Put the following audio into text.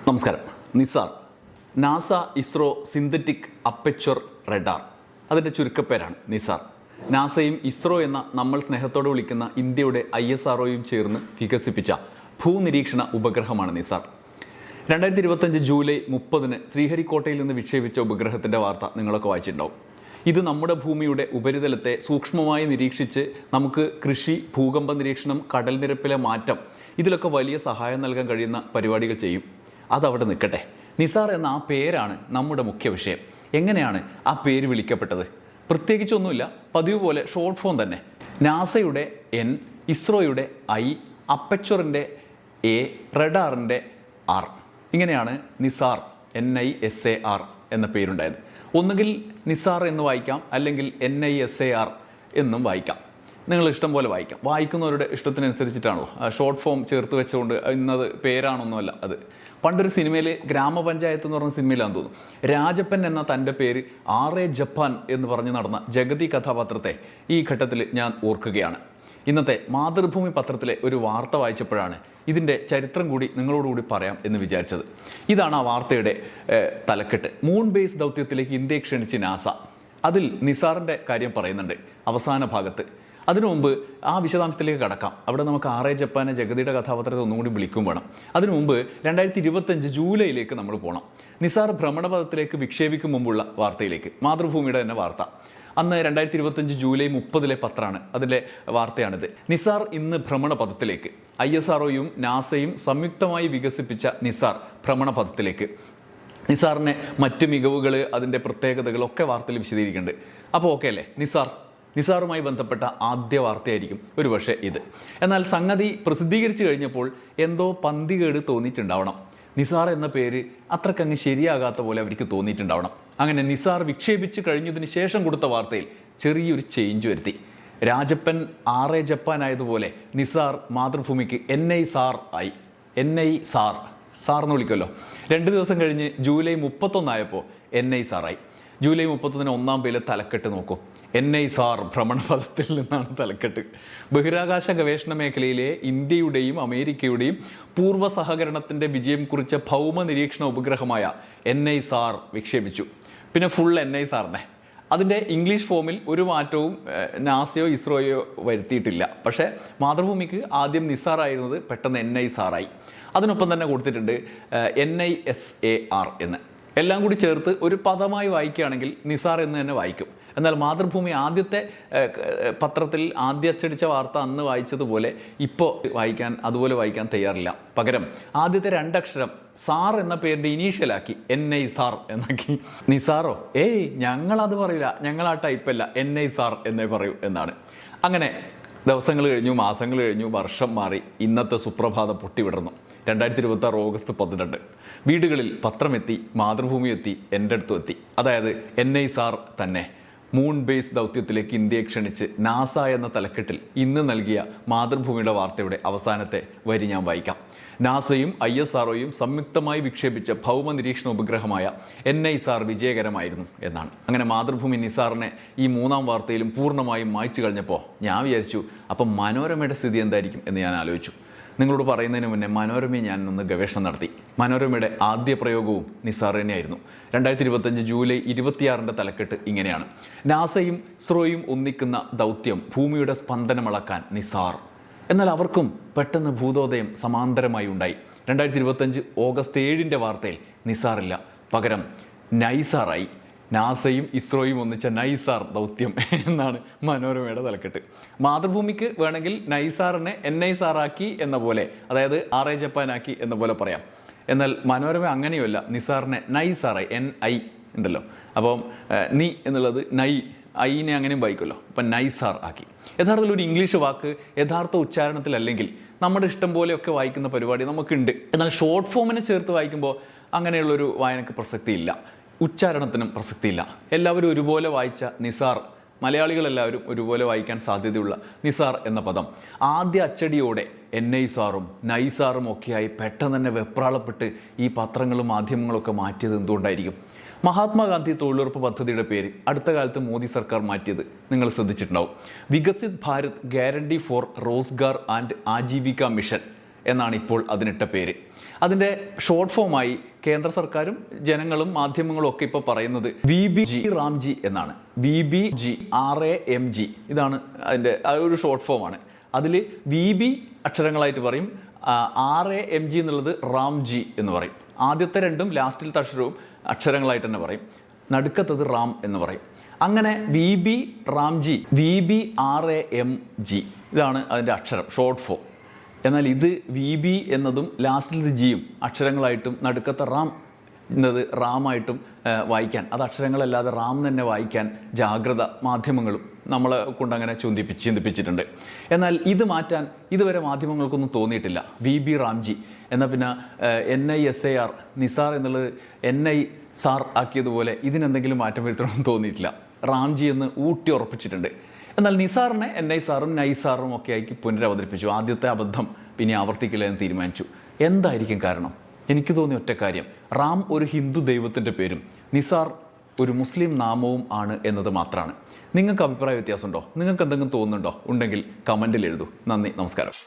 നമസ്കാരം. Nisar, NASA ISRO synthetic aperture radar, അതിൻ്റെ ചുരുക്കപ്പേരാണ് നിസാർ. നാസയും ഇസ്രോ എന്ന നമ്മൾ സ്നേഹത്തോടെ വിളിക്കുന്ന ഇന്ത്യയുടെ ISROയും ചേർന്ന് വികസിപ്പിച്ച ഭൂനിരീക്ഷണ ഉപഗ്രഹമാണ് നിസാർ. 2025 ജൂലൈ 30 ശ്രീഹരിക്കോട്ടയിൽ നിന്ന് വിക്ഷേപിച്ച ഉപഗ്രഹത്തിൻ്റെ വാർത്ത നിങ്ങളൊക്കെ വായിച്ചിട്ടുണ്ടാവും. ഇത് നമ്മുടെ ഭൂമിയുടെ ഉപരിതലത്തെ സൂക്ഷ്മമായി നിരീക്ഷിച്ച് നമുക്ക് കൃഷി, ഭൂകമ്പ നിരീക്ഷണം, കടൽ നിരപ്പിലെ മാറ്റം ഇതിലൊക്കെ വലിയ സഹായം നൽകാൻ കഴിയുന്ന പരിപാടികൾ ചെയ്യും. അതവിടെ നിൽക്കട്ടെ. നിസാർ എന്ന ആ പേരാണ് നമ്മുടെ മുഖ്യ വിഷയം. എങ്ങനെയാണ് ആ പേര് വിളിക്കപ്പെട്ടത്? പ്രത്യേകിച്ചൊന്നുമില്ല, പതിവ് പോലെ ഷോർട്ട് ഫോം തന്നെ. നാസയുടെ N, ഇസ്രോയുടെ I, അപ്പർച്ചറിൻ്റെ A, റഡാറിൻ്റെ R. ഇങ്ങനെയാണ് നിസാർ NISAR എന്ന പേരുണ്ടായത്. ഒന്നുകിൽ നിസാർ എന്ന് വായിക്കാം, അല്ലെങ്കിൽ NISAR എന്നും വായിക്കാം. നിങ്ങൾ ഇഷ്ടം പോലെ വായിക്കാം. വായിക്കുന്നവരുടെ ഇഷ്ടത്തിനനുസരിച്ചിട്ടാണല്ലോ. ഷോർട്ട് ഫോം ചേർത്ത് വെച്ചുകൊണ്ട് ഇന്നത് പേരാണൊന്നുമല്ല. അത് പണ്ടൊരു സിനിമയിൽ, ഗ്രാമപഞ്ചായത്ത് എന്ന് പറഞ്ഞ സിനിമയിലാണെന്ന് തോന്നുന്നു, രാജപ്പൻ എന്ന തൻ്റെ പേര് RA ജപ്പാൻ എന്ന് പറഞ്ഞ് നടന്ന ജഗതി കഥാപാത്രത്തെ ഈ ഘട്ടത്തിൽ ഞാൻ ഓർക്കുകയാണ്. ഇന്നത്തെ മാതൃഭൂമി പത്രത്തിലെ ഒരു വാർത്ത വായിച്ചപ്പോഴാണ് ഇതിൻ്റെ ചരിത്രം കൂടി നിങ്ങളോടുകൂടി പറയാം എന്ന് വിചാരിച്ചത്. ഇതാണ് ആ വാർത്തയുടെ തലക്കെട്ട്. മൂൺ ബേസ് ദൗത്യത്തിലേക്ക് ഇന്ത്യയെ ക്ഷണിച്ച് നാസ. അതിൽ നിസാറിൻ്റെ കാര്യം പറയുന്നുണ്ട് അവസാന ഭാഗത്ത്. അതിനു മുമ്പ് ആ വിശദാംശത്തിലേക്ക് കടക്കാം. അവിടെ നമുക്ക് RA ജപ്പാനെ, ജഗതിയുടെ കഥാപാത്രത്തെ ഒന്നും കൂടി വിളിക്കും വേണം. അതിനു മുമ്പ് 2025 ജൂലൈയിലേക്ക് നമ്മൾ പോകണം. നിസാർ ഭ്രമണപഥത്തിലേക്ക് വിക്ഷേപിക്കും മുമ്പുള്ള വാർത്തയിലേക്ക്, മാതൃഭൂമിയുടെ തന്നെ വാർത്ത. അന്ന് 2025 ജൂലൈ 30 പത്രമാണ്. അതിലെ വാർത്തയാണിത്. നിസാർ ഇന്ന് ഭ്രമണപഥത്തിലേക്ക്. ISROയും നാസയും സംയുക്തമായി വികസിപ്പിച്ച നിസാർ ഭ്രമണപഥത്തിലേക്ക്. നിസാറിൻ്റെ മറ്റ് മികവുകൾ, അതിൻ്റെ പ്രത്യേകതകളൊക്കെ വാർത്തയിൽ വിശദീകരിക്കുന്നുണ്ട്. അപ്പോൾ ഓക്കെ അല്ലേ? നിസാറുമായി ബന്ധപ്പെട്ട ആദ്യ വാർത്തയായിരിക്കും ഒരുപക്ഷെ ഇത്. എന്നാൽ സംഗതി പ്രസിദ്ധീകരിച്ചു കഴിഞ്ഞപ്പോൾ എന്തോ പന്തികേട് തോന്നിയിട്ടുണ്ടാവണം. നിസാർ എന്ന പേര് അത്രക്കങ്ങ് ശരിയാകാത്ത പോലെ അവർക്ക് തോന്നിയിട്ടുണ്ടാവണം. അങ്ങനെ നിസാർ വിക്ഷേപിച്ച് കഴിഞ്ഞതിന് ശേഷം കൊടുത്ത വാർത്തയിൽ ചെറിയൊരു ചേഞ്ച് വരുത്തി. രാജപ്പൻ RA ജപ്പാൻ ആയതുപോലെ നിസാർ മാതൃഭൂമിക്ക് NISAR ആയി. NISAR സാർ എന്ന് വിളിക്കുമല്ലോ. 2 ദിവസം കഴിഞ്ഞ് ജൂലൈ 31 ആയപ്പോൾ NISAR ആയി. ജൂലൈ 31 1-ാം പേരിലെ തലക്കെട്ട് നോക്കൂ. NISAR ഭ്രമണപഥത്തിൽ നിന്നാണ് തലക്കെട്ട്. ബഹിരാകാശ ഗവേഷണ മേഖലയിലെ ഇന്ത്യയുടെയും അമേരിക്കയുടെയും പൂർവ്വ സഹകരണത്തിൻ്റെ വിജയം കുറിച്ച ഭൗമ നിരീക്ഷണ ഉപഗ്രഹമായ NISAR വിക്ഷേപിച്ചു. പിന്നെ ഫുൾ NISARനെ. അതിൻ്റെ ഇംഗ്ലീഷ് ഫോമിൽ ഒരു മാറ്റവും നാസയോ ഇസ്രോയോ വരുത്തിയിട്ടില്ല. പക്ഷേ മാതൃഭൂമിക്ക് ആദ്യം നിസാർ ആയിരുന്നത് പെട്ടെന്ന് NISAR ആയി. അതിനൊപ്പം തന്നെ കൊടുത്തിട്ടുണ്ട് NISAR എന്ന്. എല്ലാം കൂടി ചേർത്ത് ഒരു പദമായി വായിക്കുകയാണെങ്കിൽ നിസാർ എന്ന് തന്നെ വായിക്കും. എന്നാൽ മാതൃഭൂമി ആദ്യത്തെ പത്രത്തിൽ ആദ്യ അച്ചടിച്ച വാർത്ത അന്ന് വായിച്ചതുപോലെ ഇപ്പോൾ അതുപോലെ വായിക്കാൻ തയ്യാറില്ല. പകരം ആദ്യത്തെ 2 അക്ഷരം സാർ എന്ന പേരിൻ്റെ ഇനീഷ്യലാക്കി NISAR എന്നാക്കി. നിസാറോ? ഞങ്ങളത് പറയില്ല, ഞങ്ങൾ ആ ടൈപ്പല്ല, NISAR എന്നേ പറയൂ എന്നാണ്. അങ്ങനെ ദിവസങ്ങൾ കഴിഞ്ഞു, മാസങ്ങൾ കഴിഞ്ഞു, വർഷം മാറി. ഇന്നത്തെ സുപ്രഭാതം പൊട്ടിവിടർന്നു. 2026 ഓഗസ്റ്റ് 12. വീടുകളിൽ പത്രമെത്തി, മാതൃഭൂമി എത്തി, എൻ്റെ അടുത്തും എത്തി. അതായത് NISAR തന്നെ മൂൺ ബേസ് ദൗത്യത്തിലേക്ക് ഇന്ത്യയെ ക്ഷണിച്ച് നാസ എന്ന തലക്കെട്ടിൽ ഇന്ന് നൽകിയ മാതൃഭൂമിയുടെ വാർത്തയുടെ അവസാനത്തെ വരി ഞാൻ വായിക്കാം. നാസയും ISROയും സംയുക്തമായി വിക്ഷേപിച്ച ഭൗമ നിരീക്ഷണ ഉപഗ്രഹമായ NISAR വിജയകരമായിരുന്നു എന്നാണ്. അങ്ങനെ മാതൃഭൂമി നിസാറിനെ ഈ 3-ാം വാർത്തയിലും പൂർണ്ണമായും മായ്ച്ചു കഴിഞ്ഞപ്പോൾ ഞാൻ വിചാരിച്ചു, അപ്പം മനോരമയുടെ സ്ഥിതി എന്തായിരിക്കും എന്ന് ഞാൻ ആലോചിച്ചു. നിങ്ങളോട് പറയുന്നതിന് മുന്നേ മനോരമയെ ഞാൻ ഒന്ന് ഗവേഷണം നടത്തി. മനോരമയുടെ ആദ്യ പ്രയോഗവും നിസാർ തന്നെയായിരുന്നു. 2025 ജൂലൈ 26 തലക്കെട്ട് ഇങ്ങനെയാണ്: നാസയും ഇസ്രോയും ഒന്നിക്കുന്ന ദൗത്യം, ഭൂമിയുടെ സ്പന്ദനം അളക്കാൻ നിസാർ. എന്നാൽ അവർക്കും പെട്ടെന്ന് ഭൂതോദയം സമാന്തരമായി ഉണ്ടായി. 2025 ഓഗസ്റ്റ് 7 വാർത്തയിൽ നിസാറില്ല, പകരം NISAR ആയി. നാസയും ഇസ്രോയും ഒന്നിച്ച NISAR ദൗത്യം എന്നാണ് മനോരമയുടെ തലക്കെട്ട്. മാതൃഭൂമിക്ക് വേണമെങ്കിൽ NISARനെ NISAR ആക്കി എന്ന പോലെ, അതായത് RA ജപ്പാൻ ആക്കി എന്ന പോലെ പറയാം. എന്നാൽ മനോരമ അങ്ങനെയല്ല, നിസാറിനെ NISAR ആയി. NI ഉണ്ടല്ലോ, അപ്പം നീ എന്നുള്ളത് ഐനെ അങ്ങനെയും വായിക്കുമല്ലോ, അപ്പം NISAR ആക്കി. യഥാർത്ഥത്തിൽ ഒരു ഇംഗ്ലീഷ് വാക്ക് യഥാർത്ഥ ഉച്ചാരണത്തിലല്ലെങ്കിൽ നമ്മുടെ ഇഷ്ടം പോലെയൊക്കെ വായിക്കുന്ന പരിപാടി നമുക്കുണ്ട്. എന്നാൽ ഷോർട്ട് ഫോമിനെ ചേർത്ത് വായിക്കുമ്പോൾ അങ്ങനെയുള്ളൊരു വായനക്ക് പ്രസക്തിയില്ല, ഉച്ചാരണത്തിനും പ്രസക്തിയില്ല. എല്ലാവരും ഒരുപോലെ വായിച്ച നിസാർ, മലയാളികളെല്ലാവരും ഒരുപോലെ വായിക്കാൻ സാധ്യതയുള്ള നിസാർ എന്ന പദം ആദ്യ അച്ചടിയോടെ NISARും NISARും ഒക്കെയായി പെട്ടെന്ന് തന്നെ വെപ്രാളപ്പെട്ട് ഈ പത്രങ്ങളും മാധ്യമങ്ങളൊക്കെ മാറ്റിയത് എന്തുകൊണ്ടായിരിക്കും? മഹാത്മാഗാന്ധി തൊഴിലുറപ്പ് പദ്ധതിയുടെ പേര് അടുത്ത കാലത്ത് മോദി സർക്കാർ മാറ്റിയത് നിങ്ങൾ ശ്രദ്ധിച്ചിട്ടുണ്ടാവും. Viksit Bharat guarantee for Rozgar and Ajeevika mission എന്നാണ് ഇപ്പോൾ അതിനിട്ട പേര്. അതിൻ്റെ ഷോർട്ട് ഫോമായി കേന്ദ്ര സർക്കാരും ജനങ്ങളും മാധ്യമങ്ങളും ഒക്കെ ഇപ്പോൾ പറയുന്നത് VBG റാംജി എന്നാണ്. VBG RAMG ഇതാണ് അതിൻ്റെ ഒരു ഷോർട്ട് ഫോമാണ്. അതിൽ VB അക്ഷരങ്ങളായിട്ട് പറയും, RAMG എന്നുള്ളത് റാംജി എന്ന് പറയും. ആദ്യത്തെ രണ്ടും ലാസ്റ്റിലത്തെ അക്ഷരങ്ങളായിട്ട് തന്നെ പറയും, നടുക്കത്തത് റാം എന്ന് പറയും. അങ്ങനെ VB റാംജി, VB RAMG ഇതാണ് അതിൻ്റെ അക്ഷരം ഷോർട്ട് ഫോം. എന്നാൽ ഇത് VB എന്നതും ലാസ്റ്റിലത്തെ ജിയും അക്ഷരങ്ങളായിട്ടും നടുക്കത്തെ റാം എന്നത് റാമായിട്ടും വായിക്കാൻ, അത് അക്ഷരങ്ങളല്ലാതെ റാം തന്നെ വായിക്കാൻ ജാഗ്രത മാധ്യമങ്ങളും നമ്മളെ കൊണ്ടങ്ങനെ ചിന്തിപ്പിച്ചിട്ടുണ്ട്. എന്നാൽ ഇത് മാറ്റാൻ ഇതുവരെ മാധ്യമങ്ങൾക്കൊന്നും തോന്നിയിട്ടില്ല. VB റാംജി എന്നാൽ പിന്നെ NISAR നിസാർ എന്നുള്ളത് NI സാർ ആക്കിയതുപോലെ ഇതിനെന്തെങ്കിലും മാറ്റം വരുത്തണമെന്ന് തോന്നിയിട്ടില്ല. റാംജി എന്ന് ഊട്ടി ഉറപ്പിച്ചിട്ടുണ്ട്. എന്നാൽ നിസാറിനെ NI സാറും നൈസാറും ഒക്കെ ആക്കി പുനരവതരിപ്പിച്ചു. ആദ്യത്തെ അബദ്ധം പിന്നെ ആവർത്തിക്കില്ല എന്ന് തീരുമാനിച്ചു. എന്തായിരിക്കും കാരണം? എനിക്ക് തോന്നിയ ഒറ്റ കാര്യം, റാം ഒരു ഹിന്ദു ദൈവത്തിൻ്റെ പേരും നിസാർ ഒരു മുസ്ലിം നാമവും ആണ് എന്നത് മാത്രമാണ്. നിങ്ങൾക്ക് അഭിപ്രായ വ്യത്യാസമുണ്ടോ? നിങ്ങൾക്ക് എന്തെങ്കിലും തോന്നുന്നുണ്ടോ? ഉണ്ടെങ്കിൽ കമൻറ്റിൽ എഴുതൂ. നന്ദി, നമസ്കാരം.